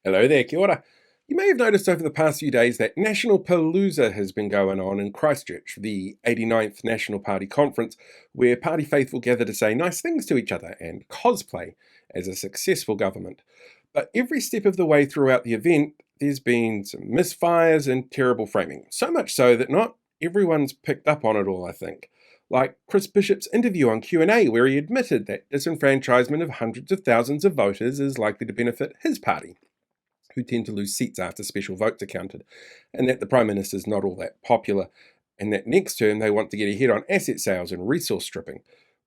Hello there, kia ora. You may have noticed over the past few days that Natpalooza has been going on in Christchurch, the 89th National Party conference, where party faithful gather to say nice things to each other and cosplay as a successful government. But every step of the way throughout the event, there's been some misfires and terrible framing. So much so that not everyone's picked up on it all, I think. Like Chris Bishop's interview on Q&A, where he admitted that disenfranchisement of hundreds of thousands of voters is likely to benefit his party, who tend to lose seats after special votes are counted, and that the Prime Minister's not all that popular, and that next term they want to get ahead on asset sales and resource stripping.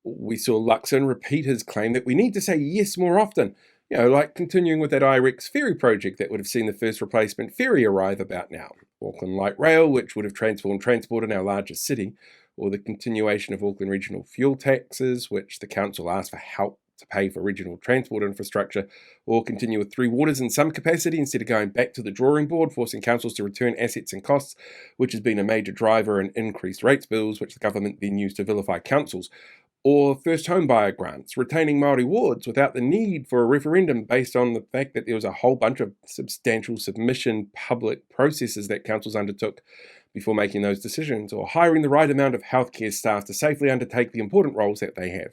We saw Luxon repeat his claim that we need to say yes more often, like continuing with that IREX ferry project that would have seen the first replacement ferry arrive about now, Auckland Light Rail, which would have transformed transport in our largest city, or the continuation of Auckland regional fuel taxes, which the council asked for help to pay for regional transport infrastructure, or continue with Three Waters in some capacity instead of going back to the drawing board, forcing councils to return assets and costs, which has been a major driver in increased rates bills, which the government then used to vilify councils, or first home buyer grants, retaining Māori wards without the need for a referendum based on the fact that there was a whole bunch of substantial submission public processes that councils undertook before making those decisions, or hiring the right amount of healthcare staff to safely undertake the important roles that they have,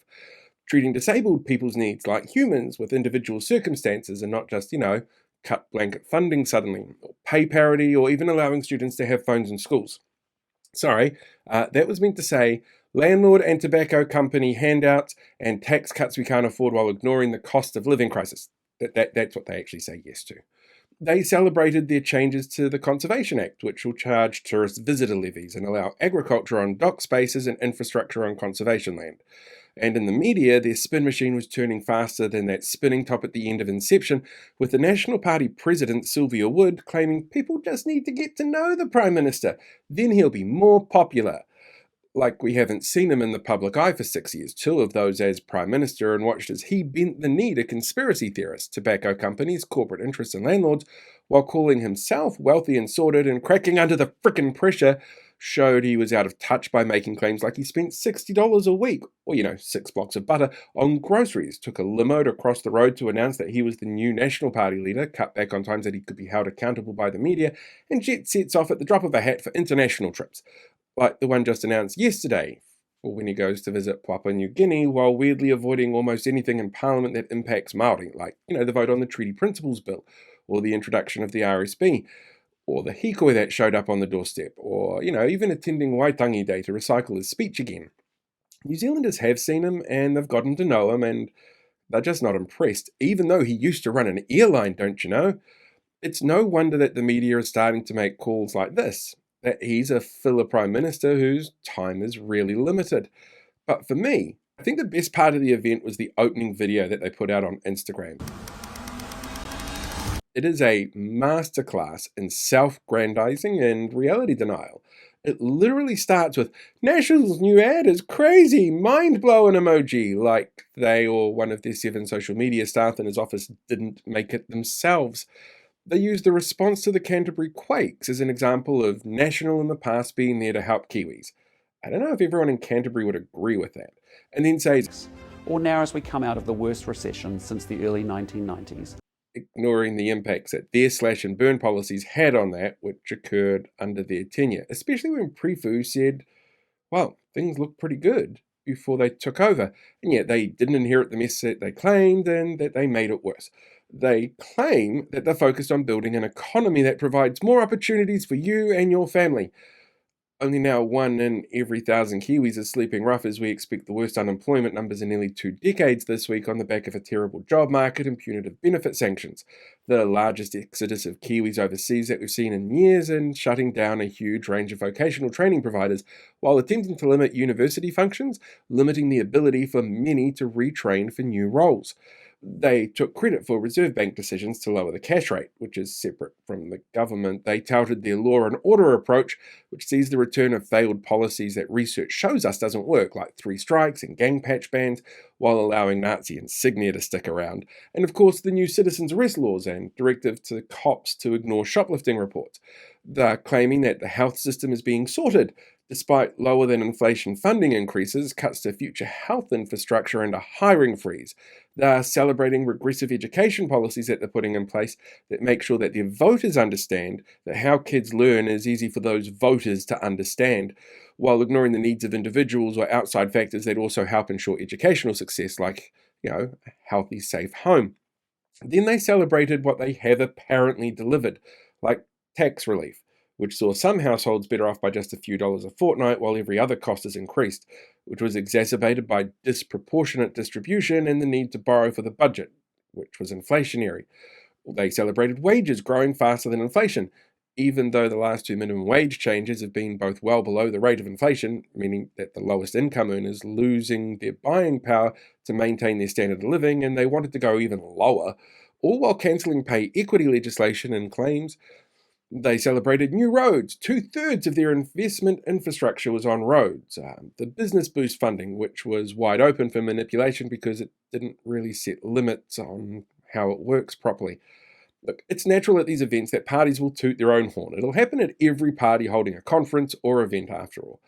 treating disabled people's needs like humans with individual circumstances and not just, cut blanket funding suddenly, or pay parity, or even allowing students to have phones in schools. Sorry, that was meant to say landlord and tobacco company handouts and tax cuts we can't afford while ignoring the cost of living crisis. That's what they actually say yes to. They celebrated their changes to the Conservation Act, which will charge tourist visitor levies and allow agriculture on dock spaces and infrastructure on conservation land. And in the media, their spin machine was turning faster than that spinning top at the end of Inception, with the National Party president, Sylvia Wood, claiming people just need to get to know the Prime Minister, then he'll be more popular. Like we haven't seen him in the public eye for 6 years, 2 of those as Prime Minister, and watched as he bent the knee to conspiracy theorists, tobacco companies, corporate interests and landlords, while calling himself wealthy and sordid and cracking under the frickin' pressure, showed he was out of touch by making claims like he spent $60 a week, or 6 blocks of butter, on groceries, took a limo to cross the road to announce that he was the new National Party leader, cut back on times that he could be held accountable by the media, and jet sets off at the drop of a hat for international trips, like the one just announced yesterday, or when he goes to visit Papua New Guinea, while weirdly avoiding almost anything in Parliament that impacts Māori, like, the vote on the Treaty Principles Bill, or the introduction of the RSB, or the hikoi that showed up on the doorstep, or, even attending Waitangi Day to recycle his speech again. New Zealanders have seen him, and they've gotten to know him, and they're just not impressed, even though he used to run an airline, don't you know? It's no wonder that the media is starting to make calls like this, that he's a filler Prime Minister whose time is really limited. But for me, I think the best part of the event was the opening video that they put out on Instagram. It is a masterclass in self-grandizing and reality denial. It literally starts with, National's new ad is crazy, mind-blowing emoji, like they or one of their 7 social media staff in his office didn't make it themselves. They used the response to the Canterbury quakes as an example of National in the past being there to help Kiwis. I don't know if everyone in Canterbury would agree with that. And then says, or now as we come out of the worst recession since the early 1990s. Ignoring the impacts that their slash and burn policies had on that, which occurred under their tenure, especially when Prefu said, well, things look pretty good before they took over, and yet they didn't inherit the mess that they claimed and that they made it worse. They claim that they're focused on building an economy that provides more opportunities for you and your family. Only now 1 in every 1,000 Kiwis is sleeping rough as we expect the worst unemployment numbers in nearly 2 decades this week on the back of a terrible job market and punitive benefit sanctions, the largest exodus of Kiwis overseas that we've seen in years, and shutting down a huge range of vocational training providers while attempting to limit university functions, limiting the ability for many to retrain for new roles. They took credit for Reserve Bank decisions to lower the cash rate, which is separate from the government. They touted their law and order approach, which sees the return of failed policies that research shows us doesn't work, like 3 strikes and gang patch bans, while allowing Nazi insignia to stick around. And of course, the new citizens arrest laws and directive to cops to ignore shoplifting reports. They're claiming that the health system is being sorted, Despite lower than inflation funding increases, cuts to future health infrastructure, and a hiring freeze, they are celebrating regressive education policies that they're putting in place that make sure that their voters understand that how kids learn is easy for those voters to understand, while ignoring the needs of individuals or outside factors that also help ensure educational success, like, a healthy, safe home. Then they celebrated what they have apparently delivered, like tax relief, which saw some households better off by just a few dollars a fortnight while every other cost has increased, which was exacerbated by disproportionate distribution and the need to borrow for the budget, which was inflationary. They celebrated wages growing faster than inflation, even though the last two minimum wage changes have been both well below the rate of inflation, meaning that the lowest income earners losing their buying power to maintain their standard of living, and they wanted to go even lower, all while cancelling pay equity legislation and claims. They celebrated new roads. Two-thirds of their investment infrastructure was on roads. The business boost funding, which was wide open for manipulation because it didn't really set limits on how it works properly. Look, it's natural at these events that parties will toot their own horn. It'll happen at every party holding a conference or event after all.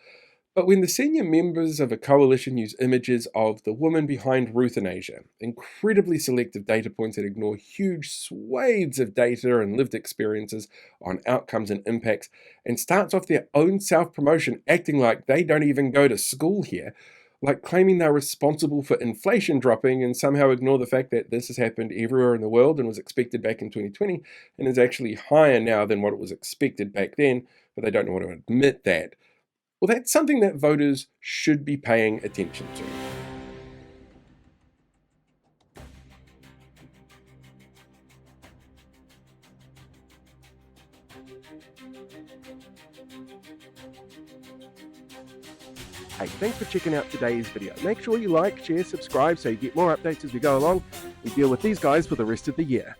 But when the senior members of a coalition use images of the woman behind euthanasia, incredibly selective data points that ignore huge swathes of data and lived experiences on outcomes and impacts, and starts off their own self-promotion acting like they don't even go to school here, like claiming they're responsible for inflation dropping and somehow ignore the fact that this has happened everywhere in the world and was expected back in 2020 and is actually higher now than what it was expected back then, but they don't know how to admit that. Well, that's something that voters should be paying attention to. Hey, thanks for checking out today's video. Make sure you like, share, subscribe so you get more updates as we go along. We deal with these guys for the rest of the year.